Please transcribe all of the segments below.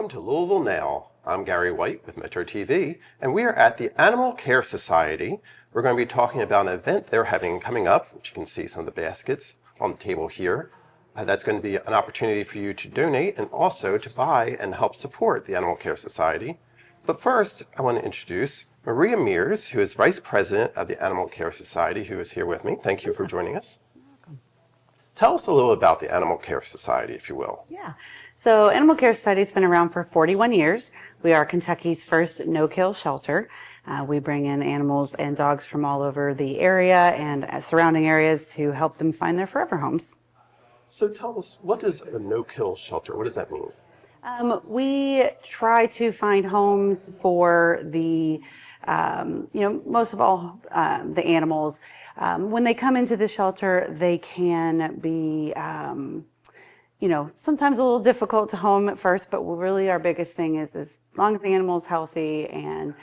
welcome to Louisville Now. I'm Gary White with Metro TV, and we are at the Animal Care Society. We're going to be talking about an event they're having coming up, which you can see some of the baskets on the table here. That's going to be an opportunity for you to donate and also to buy and help support the Animal Care Society. But first, I want to introduce Maria Mears, who is Vice President of the Animal Care Society, who is here with me. Thank you for joining us. Tell us a little about the Animal Care Society, if you will. Yeah. So Animal Care Society has been around for 41 years. We are Kentucky's first no-kill shelter. We bring in animals and dogs from all over the area and surrounding areas to help them find their forever homes. So tell us, what is a no-kill shelter? What does that mean? We try to find homes for the, most of all, the animals. When they come into the shelter, they can be, sometimes a little difficult to home at first, but really our biggest thing is as long as the animal is healthy and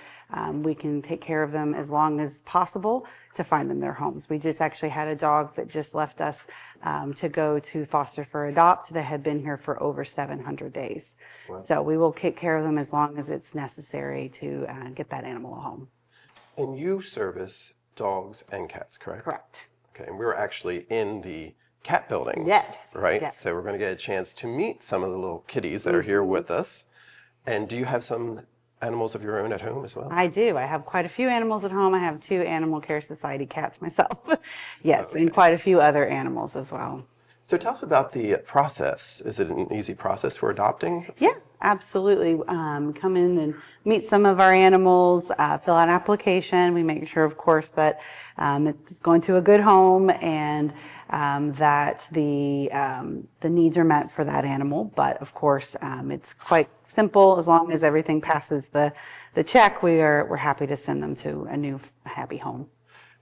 we can take care of them as long as possible to find them their homes. We just actually had a dog that just left us to go to foster for adopt that had been here for over 700 days. Wow. So we will take care of them as long as it's necessary to get that animal a home. And you service dogs and cats, correct? Correct. Okay, and we're actually in the cat building. Yes. Right? Yes. So we're going to get a chance to meet some of the little kitties that are here with us. And do you have some animals of your own at home as well? I do. I have quite a few animals at home. I have 2 Animal Care Society cats myself. Yes, okay. And quite a few other animals as well. So tell us about the process. Is it an easy process for adopting? Yeah, absolutely. Come in and meet some of our animals, fill out an application. We make sure, of course, that it's going to a good home and that the needs are met for that animal. But of course, it's quite simple. As long as everything passes the check, we're happy to send them to a new happy home.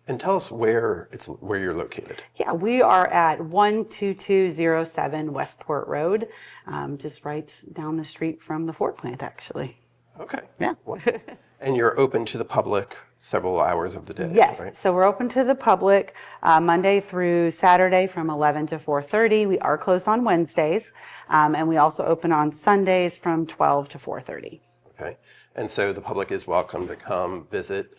And tell us where you're located. Yeah, we are at 12207 Westport Road, just right down the street from the Ford plant, actually. Okay. Yeah. And you're open to the public several hours of the day, yes, right? So we're open to the public Monday through Saturday from 11 to 4:30. We are closed on Wednesdays, and we also open on Sundays from 12 to 4:30. Okay. And so the public is welcome to come visit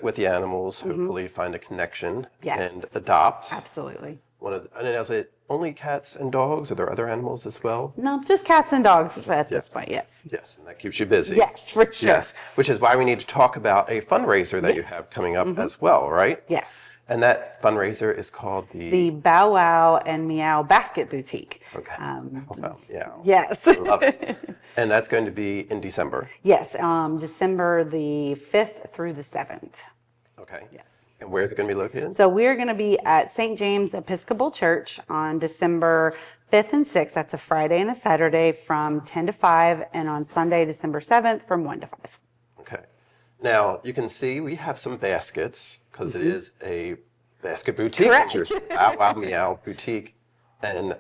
with the animals, hopefully find a connection, yes, and adopt. Absolutely. And is it only cats and dogs? Are there other animals as well? No, just cats and dogs at this point, yes. Yes, and that keeps you busy. Yes, for sure. Yes, which is why we need to talk about a fundraiser that you have coming up as well, right? Yes. And that fundraiser is called the Bow Wow and Meow Basket Boutique. Okay. Yeah. Yes. I love it. And that's going to be in December. Yes, December the 5th through the 7th. Okay. Yes. And where is it going to be located? So we're going to be at St. James Episcopal Church on December 5th and 6th. That's a Friday and a Saturday from 10 to 5, and on Sunday, December 7th from 1 to 5. Okay. Now, you can see we have some baskets because it is a basket boutique. Correct. There's Bow Wow Meow Boutique, and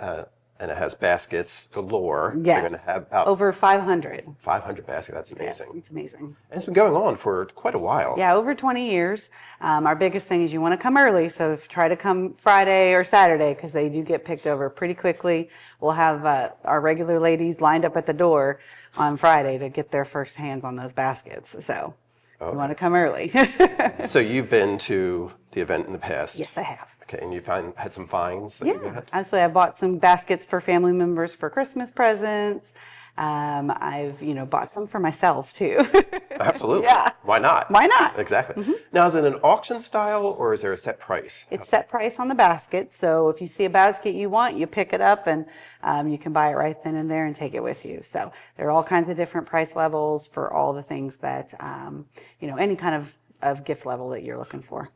it has baskets galore. Yes. They're going to have about over 500. 500 baskets. That's amazing. Yes, it's amazing. And it's been going on for quite a while. Yeah, over 20 years. Our biggest thing is you want to come early, so try to come Friday or Saturday because they do get picked over pretty quickly. We'll have our regular ladies lined up at the door on Friday to get their first hands on those baskets. So you want to come early. So you've been to the event in the past? Yes, I have. Okay, and you had some finds that you had? Absolutely. I bought some baskets for family members for Christmas presents. I've, bought some for myself too. Absolutely. Yeah. Why not? Why not? Exactly. Now, is it an auction style or is there a set price? It's set price on the basket. So if you see a basket you want, you pick it up and you can buy it right then and there and take it with you. So there are all kinds of different price levels for all the things that, any kind of gift level that you're looking for.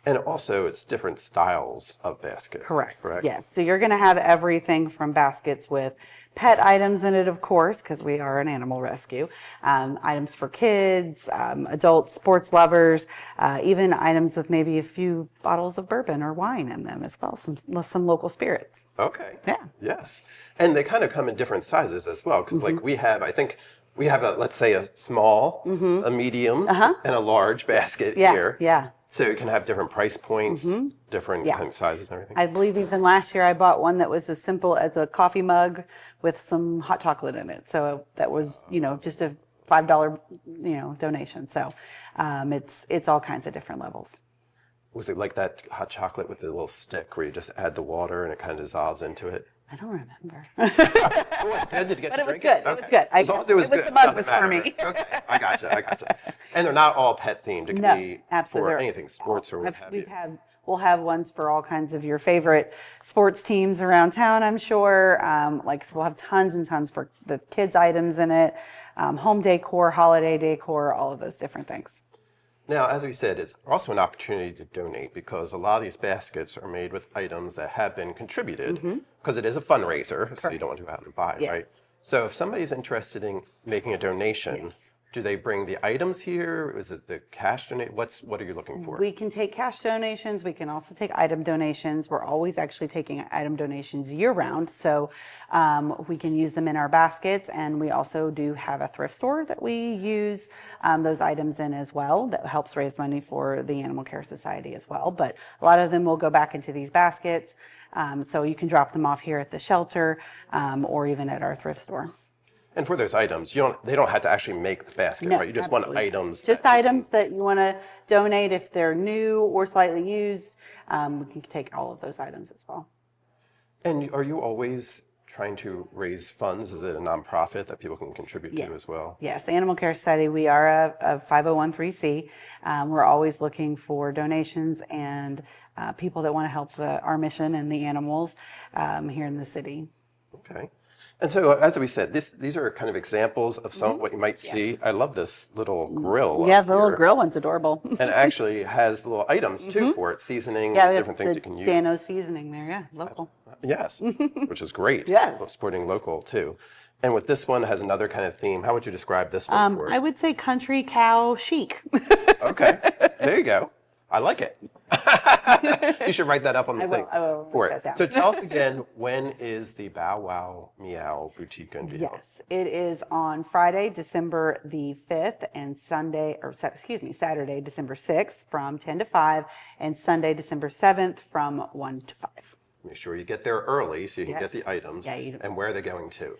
And also, it's different styles of baskets. Correct. Yes. So you're going to have everything from baskets with pet items in it, of course, because we are an animal rescue. Items for kids, adults, sports lovers, even items with maybe a few bottles of bourbon or wine in them as well. Some local spirits. Okay. Yeah. Yes. And they kind of come in different sizes as well, because we have, let's say a small, a medium, and a large basket here. Yeah. So you can have different price points, different Yeah. kind of sizes and everything. I believe even last year I bought one that was as simple as a coffee mug with some hot chocolate in it. So that was, just a $5, donation. So it's all kinds of different levels. Was it like that hot chocolate with the little stick where you just add the water and it kind of dissolves into it? I don't remember. Did you get to But it was drink good. it? It was good. As long as it was good. The mug doesn't was for matter. me. Okay, I gotcha. And they're not all pet themed. It can No, be absolutely. for anything, sports or what have you. We'll have ones for all kinds of your favorite sports teams around town, I'm sure. So we'll have tons and tons for the kids' items in it, home decor, holiday decor, all of those different things. Now, as we said, it's also an opportunity to donate because a lot of these baskets are made with items that have been contributed because it is a fundraiser, so you don't want to have to buy, Yes. right? So if somebody's interested in making a donation, do they bring the items here? Is it the cash donate? What are you looking for? We can take cash donations. We can also take item donations. We're always actually taking item donations year round. So we can use them in our baskets. And we also do have a thrift store that we use those items in as well. That helps raise money for the Animal Care Society as well. But a lot of them will go back into these baskets. So you can drop them off here at the shelter or even at our thrift store. And for those items, they don't have to actually make the basket, right? You just want items. Just items that you want to donate if they're new or slightly used. We can take all of those items as well. And are you always trying to raise funds? Is it a nonprofit that people can contribute to as well? Yes, the Animal Care Society, we are a 501(c). We're always looking for donations and people that want to help our mission and the animals here in the city. Okay. And so, as we said, these are kind of examples of some of what you might see. I love this little grill. Yeah, up the little here. grill one's adorable. And actually has little items too for it, seasoning, Yeah, different things you can use. Dano seasoning there, yeah, local. Yes, which is great. Yes. Supporting local too. And with this one has another kind of theme. How would you describe this one for us? I would say country cow chic. Okay, there you go. I like it. You should write that up on the thing I will for write it. that down. So tell us again, when is the Bow Wow Meow Boutique going to be held? Yes, it is on Friday, December the 5th, and Saturday, December 6th from 10 to 5, and Sunday, December 7th from 1 to 5. Make sure you get there early so you can Yes. get the items. Yeah, and where are they going to?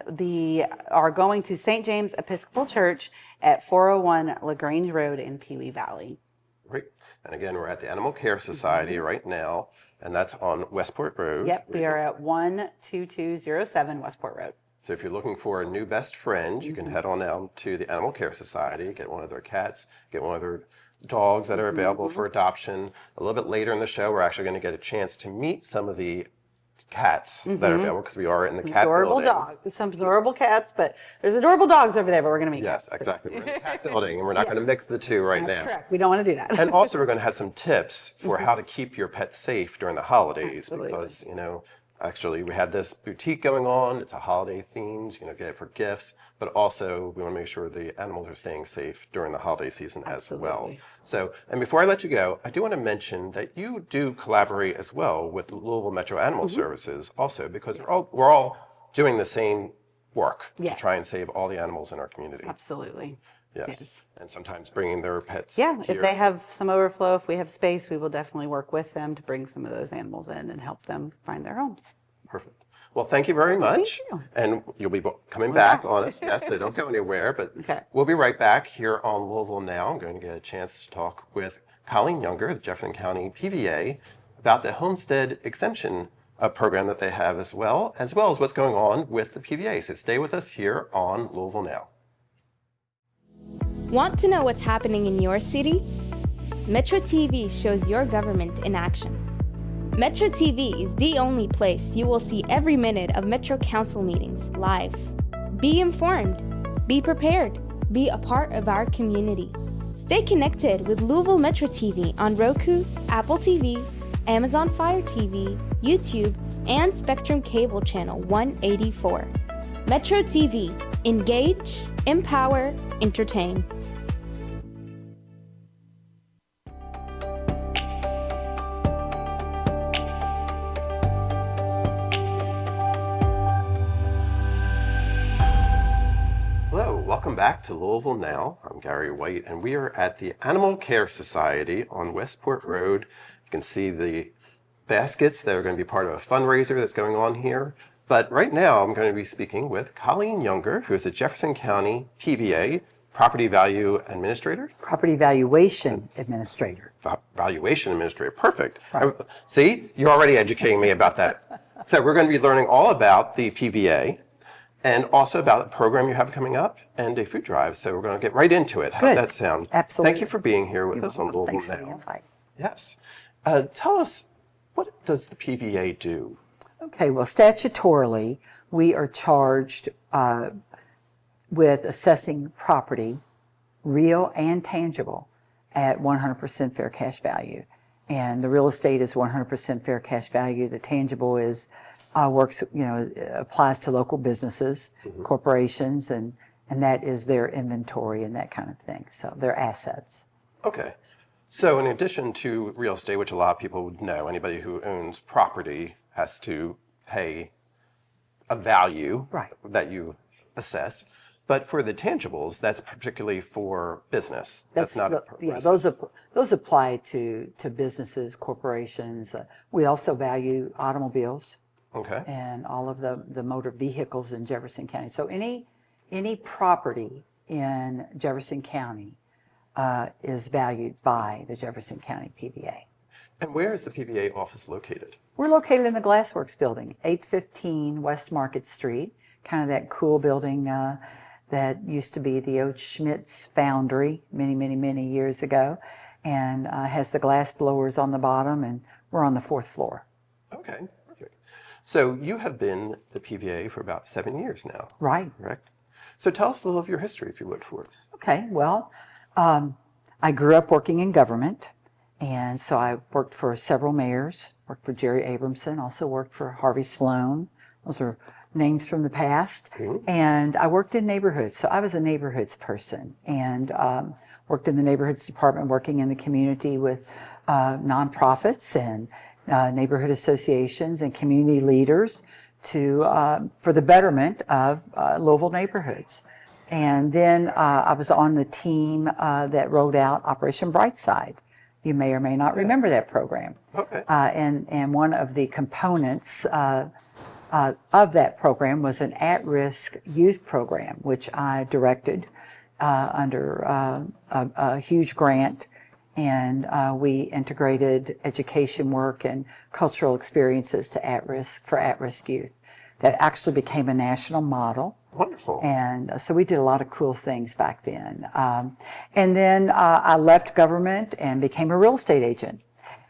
They are going to St. James Episcopal Church at 401 LaGrange Road in Pewee Valley. Right. And again, we're at the Animal Care Society right now, and that's on Westport Road. Yep, we are at 12207 Westport Road. So if you're looking for a new best friend, you can head on down to the Animal Care Society, get one of their cats, get one of their dogs that are available for adoption. A little bit later in the show, we're actually going to get a chance to meet some of the cats that are available because we are in the cat Adorable building. dogs, some adorable cats, but there's adorable dogs over there, but we're going to meet Yes, cats. exactly. We're in the cat building, and we're not going to mix the two right That's now. correct. We don't want to do that. And also, we're going to have some tips for how to keep your pet safe during the holidays. Absolutely. Because, actually, we have this boutique going on. It's a holiday themed, get it for gifts. But also, we want to make sure the animals are staying safe during the holiday season as well. Absolutely. So, and before I let you go, I do want to mention that you do collaborate as well with the Louisville Metro Animal Services also, because we're all doing the same work to Yes. try and save all the animals in our community. Absolutely. Yes. And sometimes bringing their pets Yeah, here. if they have some overflow, if we have space, we will definitely work with them to bring some of those animals in and help them find their homes. Perfect. Well, thank you very much. you. And you'll be coming back on us. Yes, so don't go anywhere. But Okay. we'll be right back here on Louisville Now. I'm going to get a chance to talk with Colleen Younger, the Jefferson County PVA, about the homestead exemption program that they have as well as what's going on with the PVA. So stay with us here on Louisville Now. Want to know what's happening in your city? Metro TV shows your government in action. Metro TV is the only place you will see every minute of Metro Council meetings live. Be informed, be prepared, be a part of our community. Stay connected with Louisville Metro TV on Roku, Apple TV, Amazon Fire TV, YouTube, and Spectrum Cable Channel 184. Metro TV, engage, empower, entertain. back to Louisville Now. I'm Gary White, and we are at the Animal Care Society on Westport Road. You can see the baskets that are going to be part of a fundraiser that's going on here. But right now, I'm going to be speaking with Colleen Younger, who is a Jefferson County PVA, Property Value Administrator. Property Valuation Administrator. Valuation Administrator, perfect. Right. See, you're already educating me about that. So we're going to be learning all about the PVA and also about a program you have coming up and a food drive. So we're going to get right into it. How's Good. that sound? Absolutely. Thank you for being here with us on Louisville Thanks for the Now. invite. Yes. Tell us, what does the PVA do? Okay, well, statutorily, we are charged with assessing property, real and tangible, at 100% fair cash value. And the real estate is 100% fair cash value. The tangible is works, applies to local businesses, corporations, and that is their inventory and that kind of thing. So their assets. Okay. So in addition to real estate, which a lot of people would know, anybody who owns property has to pay a value Right. that you assess. But for the tangibles, that's particularly for business. That's not a those apply to businesses, corporations. We also value automobiles. Okay. And all of the motor vehicles in Jefferson County. So any property in Jefferson County is valued by the Jefferson County PVA. And where is the PVA office located? We're located in the Glassworks building, 815 West Market Street, kind of that cool building that used to be the old Schmidt's foundry many years ago, and has the glass blowers on the bottom, and we're on the 4th floor. Okay, perfect. So you have been the PVA for about 7 years now. Right. Correct? So tell us a little of your history, if you would, for us. Okay, well, I grew up working in government, and so I worked for several mayors, worked for Jerry Abramson, also worked for Harvey Sloan. Those are names from the past. Mm-hmm. And I worked in neighborhoods, so I was a neighborhoods person, and worked in the neighborhoods department, working in the community with nonprofits and neighborhood associations and community leaders for the betterment of Louisville neighborhoods. And then I was on the team that rolled out Operation Brightside. You may or may not remember that program. Okay. And one of the components of that program was an at-risk youth program, which I directed under a huge grant. And we integrated education work and cultural experiences to at-risk youth. That actually became a national model. Wonderful. And so we did a lot of cool things back then. And then I left government and became a real estate agent.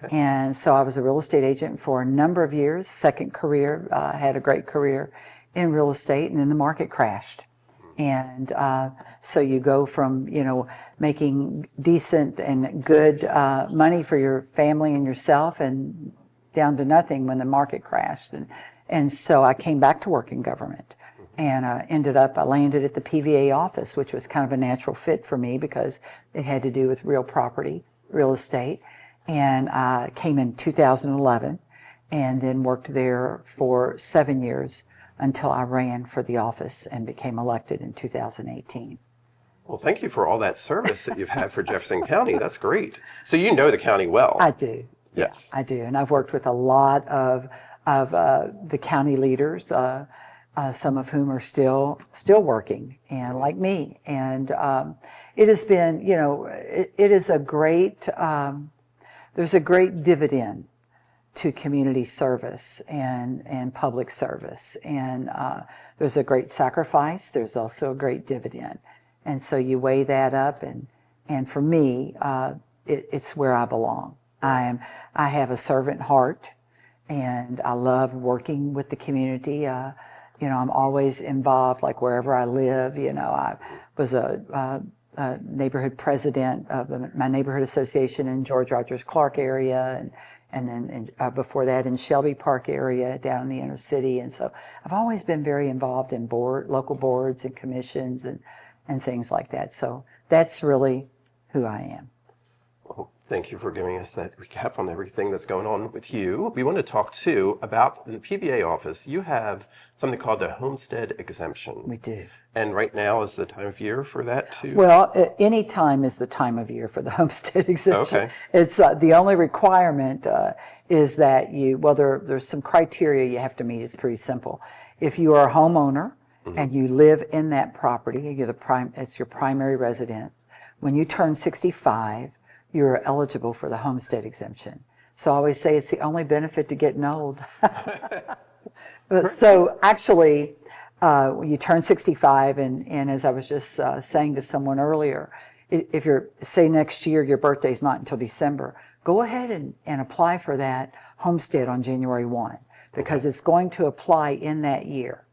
Okay. And so I was a real estate agent for a number of years, second career, had a great career in real estate, and then the market crashed. And so you go from, making decent and good money for your family and yourself and down to nothing when the market crashed. And so I came back to work in government, and I landed at the PVA office, which was kind of a natural fit for me because it had to do with real property, real estate. And I came in 2011 and then worked there for 7 years until I ran for the office and became elected in 2018. Well, thank you for all that service that you've had for Jefferson County. That's great. So you know the county well. I do. Yes. I do. And I've worked with a lot of the county leaders, some of whom are still working, and like me. And it has been, it is a great, there's a great dividend to community service and public service. And there's a great sacrifice. There's also a great dividend. And so you weigh that up, and for me, it's where I belong. I have a servant heart, and I love working with the community. I'm always involved, like wherever I live. I was a neighborhood president of my neighborhood association in George Rogers Clark area, and then before that in Shelby Park area down in the inner city. And so I've always been very involved in local boards and commissions and things like that. So that's really who I am. Well, thank you for giving us that recap on everything that's going on with you. We want to talk too about the PVA office. You have something called a homestead exemption. We do. And right now is the time of year for that too? Well, any time is the time of year for the homestead exemption. Okay. It's the only requirement is that there's some criteria you have to meet. It's pretty simple. If you are a homeowner and you live in that property, it's your primary resident. When you turn 65, you're eligible for the homestead exemption. So I always say it's the only benefit to getting old. So actually, you turn 65, and as I was just saying to someone earlier, if say next year your birthday's not until December, go ahead and apply for that homestead on January 1, because it's going to apply in that year.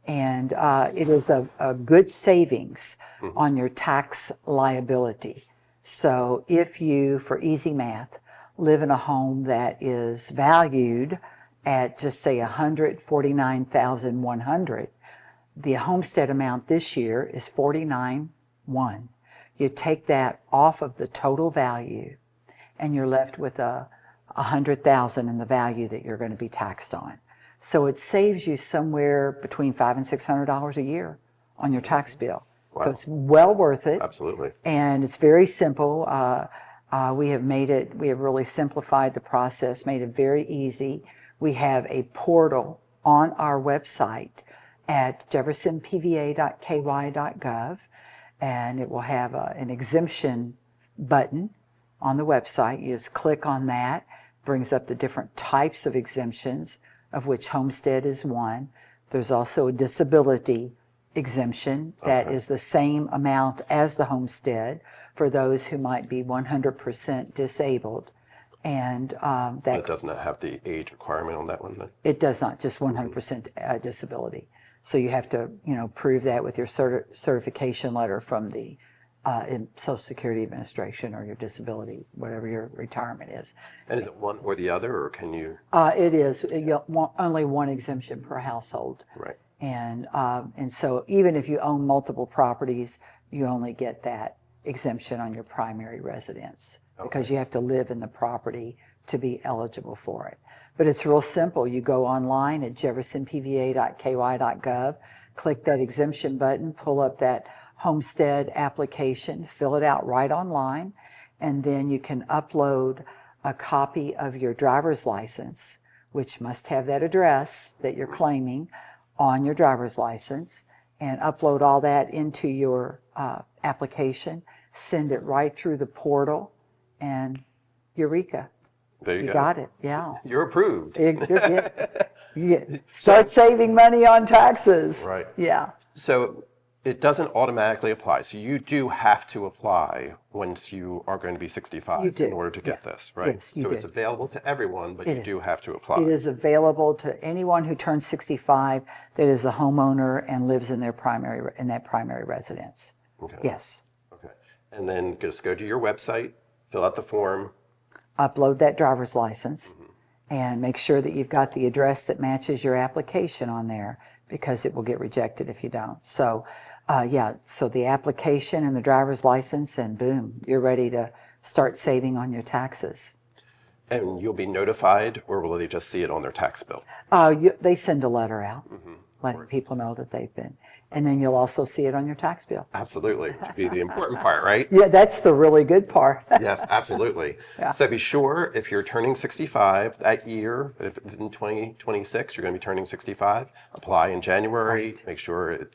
And it is a good savings on your tax liability. So if you, for easy math, live in a home that is valued at just say $149,100, the homestead amount this year is $49,100. You take that off of the total value, and you're left with $100,000 in the value that you're going to be taxed on. So it saves you somewhere between $500 and $600 a year on your tax bill. Wow. So it's well worth it. Absolutely. And it's very simple. We have really simplified the process, made it very easy. We have a portal on our website at jeffersonpva.ky.gov, and it will have an exemption button on the website. You just click on that, brings up the different types of exemptions, of which homestead is one. There's also a disability exemption that is the same amount as the homestead for those who might be 100% disabled. And It does not have the age requirement on that one then? It does not, just 100% disability. So you have to, prove that with your certification letter from the Social Security Administration or your disability, whatever your retirement is. And is it one or the other, or can you? It is. Only one exemption per household. Right. And so even if you own multiple properties, you only get that exemption on your primary residence because you have to live in the property to be eligible for it. But it's real simple. You go online at jeffersonpva.ky.gov, click that exemption button, pull up that homestead application, fill it out right online, and then you can upload a copy of your driver's license, which must have that address that you're claiming on your driver's license, and upload all that into your application, send it right through the portal, and eureka. There you go. You got it, yeah. You're approved. Start saving money on taxes. Right. Yeah. So it doesn't automatically apply. So you do have to apply once you are going to be 65 You do. in order to get this, right? Yes, you so do. it's available to everyone, but you is. do have to apply. It is available to anyone who turns 65 that is a homeowner and lives in that primary residence. Okay. Yes. Okay. And then just go to your website, fill out the form. Upload that driver's license and make sure that you've got the address that matches your application on there, because it will get rejected if you don't. So, so the application and the driver's license, and boom, you're ready to start saving on your taxes. And you'll be notified, or will they just see it on their tax bill? They send a letter out letting people know that they've been. And then you'll also see it on your tax bill. Absolutely, which would be the important part, right? Yeah, that's the really good part. Yes, absolutely. Yeah. So be sure, if you're turning 65 that year, if in 2026 you're going to be turning 65, apply in January, make sure it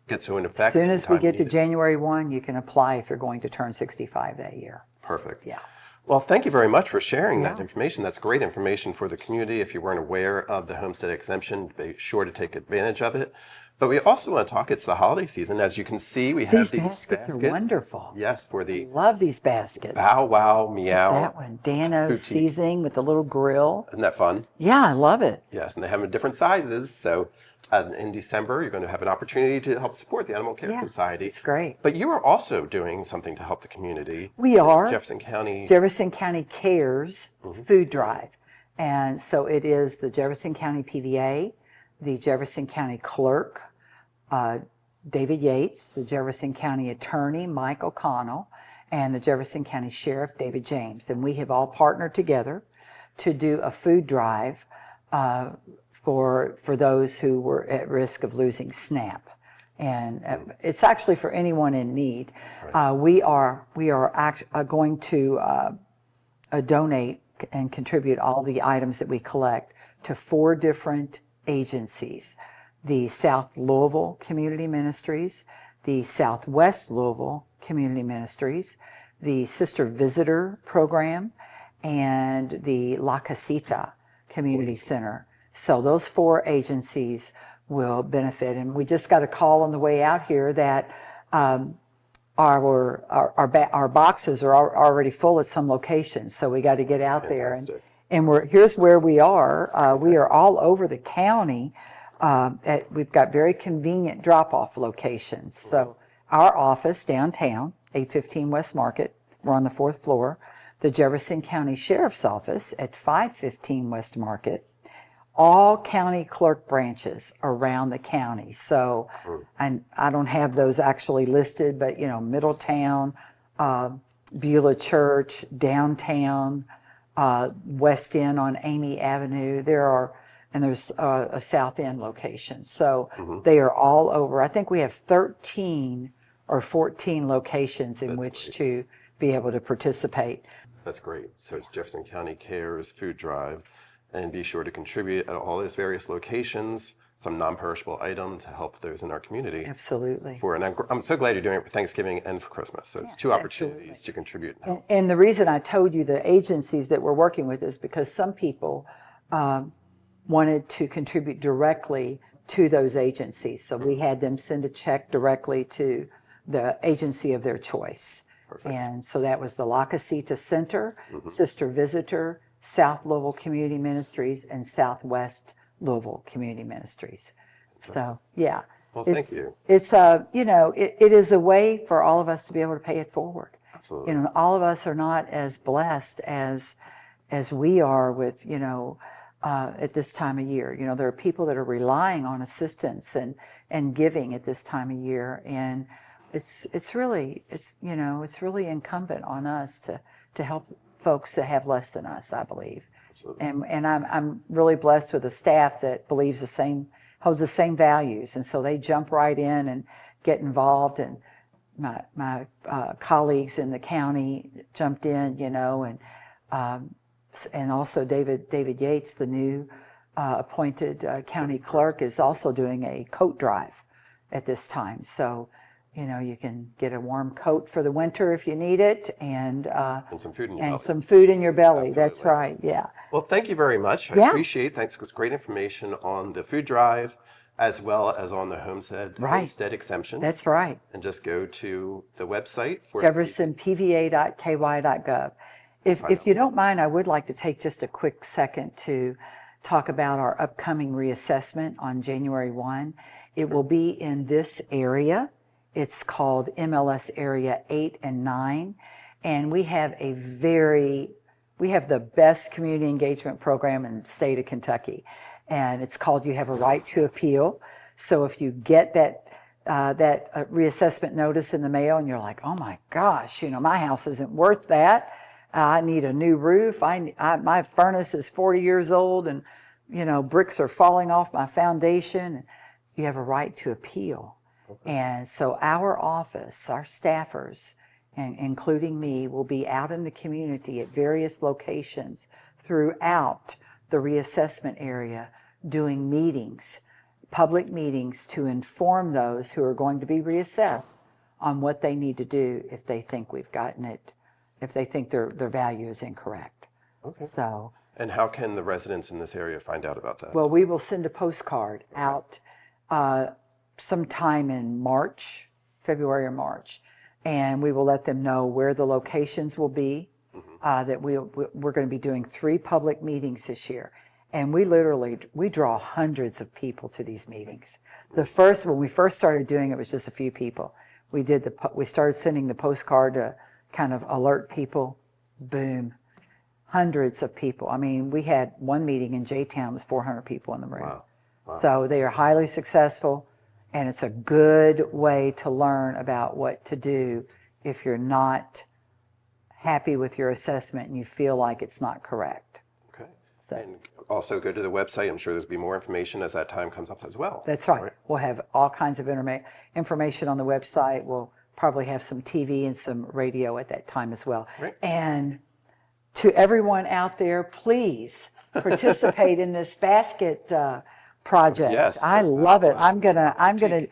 gets into effect. As soon as we in time get to needed. January 1, you can apply if you're going to turn 65 that year. Perfect. Yeah. Well, thank you very much for sharing that information. That's great information for the community. If you weren't aware of the homestead exemption, be sure to take advantage of it. But we also want to talk, it's the holiday season. As you can see, we have these baskets are wonderful. Yes, for the Love these baskets. Bow Wow Meow. That one, Dano's Boutique. seasoning with the little grill. Isn't that fun? Yeah, I love it. Yes, and they have them in different sizes. So in December, you're going to have an opportunity to help support the Animal Care Society. It's great. But you are also doing something to help the community. We are. Jefferson County Cares food drive. And so it is the Jefferson County PVA, the Jefferson County Clerk, David Yates, the Jefferson County Attorney, Mike O'Connell, and the Jefferson County Sheriff, David James. And we have all partnered together to do a food drive for those who were at risk of losing SNAP. And it's actually for anyone in need. Right. We are going to donate and contribute all the items that we collect to 4 different agencies: the South Louisville Community Ministries, the Southwest Louisville Community Ministries, the Sister Visitor Program, and the La Casita Community Center. So those 4 agencies will benefit. And we just got a call on the way out here that our boxes are already full at some locations. So we got to get out there. And here's where we are. We are all over the county. We've got very convenient drop-off locations. So our office downtown, 815 West Market, we're on the 4th floor. The Jefferson County Sheriff's Office at 515 West Market. All county clerk branches around the county. So, and I don't have those actually listed, but Middletown, Beulah Church, downtown, West End on Amy Avenue. There's a South End location. So they are all over. I think we have 13 or 14 locations in which to be able to participate. That's great. So it's Jefferson County Cares Food Drive. And be sure to contribute at all those various locations, some non-perishable item to help those in our community. Absolutely. And I'm so glad you're doing it for Thanksgiving and for Christmas. So it's 2 opportunities to contribute. And the reason I told you the agencies that we're working with is because some people wanted to contribute directly to those agencies. So we had them send a check directly to the agency of their choice. Perfect. And so that was the La Casita Center, Sister Visitor, South Louisville Community Ministries, and Southwest Louisville Community Ministries. So, yeah. Well, thank you. It's it is a way for all of us to be able to pay it forward. Absolutely. All of us are not as blessed as we are with, at this time of year. There are people that are relying on assistance and giving at this time of year, and it's really incumbent on us to help folks that have less than us, I believe. Absolutely. And I'm really blessed with a staff that believes holds the same values, and so they jump right in and get involved. And my colleagues in the county jumped in, and also David Yates, the new appointed county clerk, is also doing a coat drive at this time. So you can get a warm coat for the winter if you need it, and some food in your belly. Some food in your belly. Absolutely. That's right. Yeah. Well, thank you very much. I appreciate. Thanks. It's great information on the food drive, as well as on the homestead exemption. That's right. And just go to the website for JeffersonPVA.ky.gov. If you don't mind, I would like to take just a quick second to talk about our upcoming reassessment on January 1. It will be in this area. It's called MLS Area 8 and 9, and we have the best community engagement program in the state of Kentucky, and it's called You Have a Right to Appeal. So if you get that reassessment notice in the mail and you're like, oh my gosh, my house isn't worth that. I need a new roof. My furnace is 40 years old, and bricks are falling off my foundation. You have a right to appeal. Okay. And so our office, our staffers, and including me, will be out in the community at various locations throughout the reassessment area doing meetings, public meetings, to inform those who are going to be reassessed on what they need to do if they think we've gotten it, if they think their value is incorrect. Okay. So. And how can the residents in this area find out about that? Well, we will send a postcard out sometime in February or March, and we will let them know where the locations will be. That we're going to be doing 3 public meetings this year, and we draw hundreds of people to these meetings. When we first started doing it was just a few people. We started sending the postcard to kind of alert people. Boom, hundreds of people. I mean, we had one meeting in J-Town, was 400 people in the room. Wow. So they are highly successful. And it's a good way to learn about what to do if you're not happy with your assessment and you feel like it's not correct. Okay. So And also go to the website. I'm sure there's be more information as that time comes up as well. that's right. We'll have all kinds of information on the website. We'll probably have some TV and some radio at that time as well. Right. And to everyone out there, please participate in this basket project. Yes, I the love it. basket I'm gonna.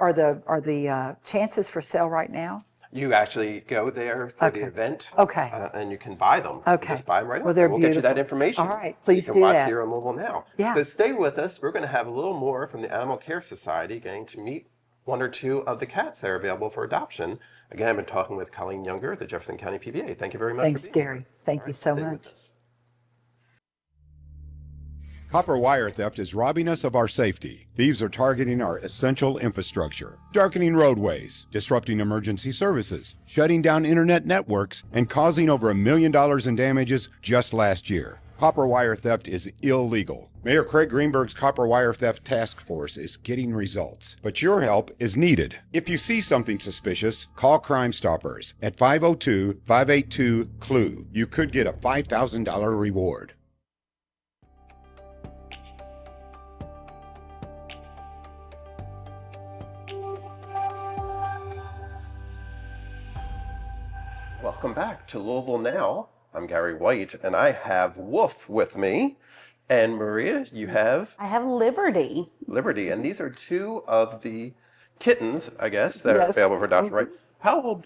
Are the chances for sale right now? You actually go there for the event. Okay. And you can buy them. Okay. You just buy them right Well, up. they're We'll get you that beautiful. information. All right, please you do can watch that. here on Louisville Now. Yeah. So stay with us. We're going to have a little more from the Animal Care Society, getting to meet one or two of the cats that are available for adoption. Again, I've been talking with Colleen Younger, the Jefferson County PVA. Thank you very much. Thanks, for being here. Gary. Thank All you right, so stay with much. us. Copper wire theft is robbing us of our safety. Thieves are targeting our essential infrastructure, darkening roadways, disrupting emergency services, shutting down internet networks, and causing over $1 million in damages just last year. Copper wire theft is illegal. Mayor Craig Greenberg's Copper Wire Theft Task Force is getting results, but your help is needed. If you see something suspicious, call Crime Stoppers at 502-582-CLUE. You could get a $5,000 reward. Welcome back to Louisville Now. I'm Gary White, and I have Wolf with me. And Maria, you have I have Liberty. Liberty. And these are two of the kittens, I guess, that are Yes. available for adoption, right? How long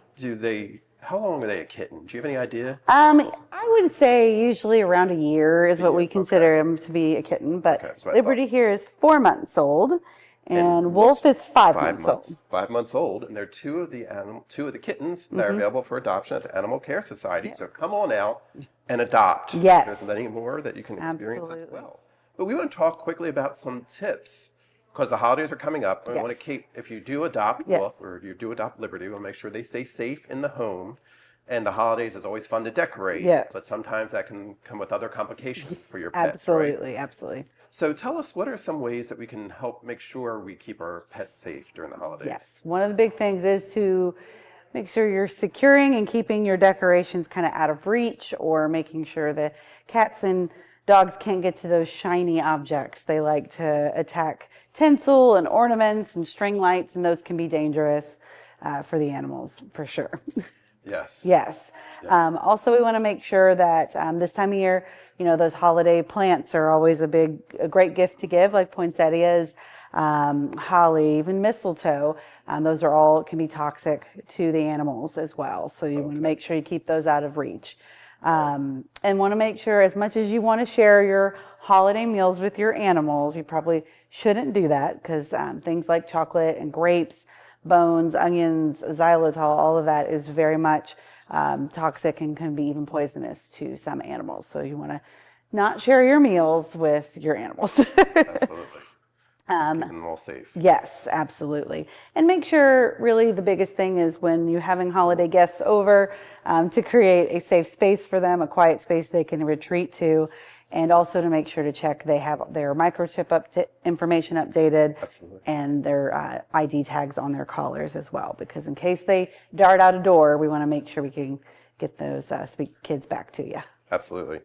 are they a kitten? Do you have any idea? I would say usually around a year is what we consider him to be a kitten, but Okay, that's what I Liberty here is 4 months old, and Wolf is 5 months old. 5 months old, and they're two of the kittens that are available for adoption at the Animal Care Society. So come on out and adopt. Yes. There's many more that you can experience as Absolutely. well. But we want to talk quickly about some tips because the holidays are coming up. And we want to keep, if you do adopt Yes. Wolf or you do adopt Liberty, we'll make sure they stay safe in the home. And the holidays is always fun to decorate, Yes. but sometimes that can come with other complications for your pets, right? Absolutely, absolutely. So tell us, what are some ways that we can help make sure we keep our pets safe during the holidays? Yes. One of the big things is to make sure you're securing and keeping your decorations kind of out of reach, or making sure that cats and dogs can't get to those shiny objects. They like to attack tinsel and ornaments and string lights, and those can be dangerous for the animals, for sure. Yes. Yes. Also, we want to make sure that this time of year, those holiday plants are always a great gift to give, like poinsettias, holly, even mistletoe. Those are all can be toxic to the animals as well. So you want to make sure you keep those out of reach. And want to make sure, as much as you want to share your holiday meals with your animals, you probably shouldn't do that, because things like chocolate and grapes, bones, onions, xylitol, all of that is very much toxic and can be even poisonous to some animals. So you want to not share your meals with your animals. Absolutely. Keeping them all safe. Yes, absolutely. And make sure, really, the biggest thing is when you're having holiday guests over, to create a safe space for them, a quiet space they can retreat to, and also to make sure to check they have their microchip information updated. Absolutely. And their ID tags on their collars as well, because in case they dart out a door, we want to make sure we can get those sweet kids back to you. Absolutely.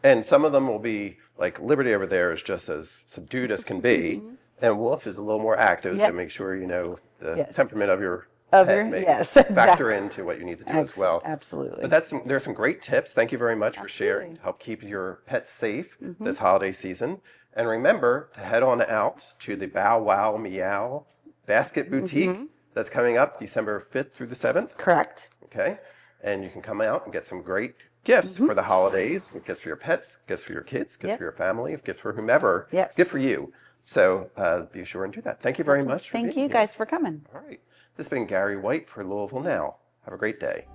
And some of them will be, like Liberty over there is just as subdued as can be, and Wolf is a little more active, so Yep. make sure you know the Yes. temperament of your Of pet your- may yes, factor exactly. into what you need to do as well. Absolutely. But there's some great tips. Thank you very much for sharing to help keep your pets safe this holiday season. And remember to head on out to the Bow Wow Meow Basket Boutique that's coming up December 5th through the 7th. Correct. Okay. And you can come out and get some great gifts for the holidays. Gifts for your pets, gifts for your kids, gifts Yep. for your family, gifts for whomever. Yes. Gift for you. So be sure and do that. Thank you very much for Thank being you here. guys for coming. All right. This has been Gary White for Louisville Now. Have a great day.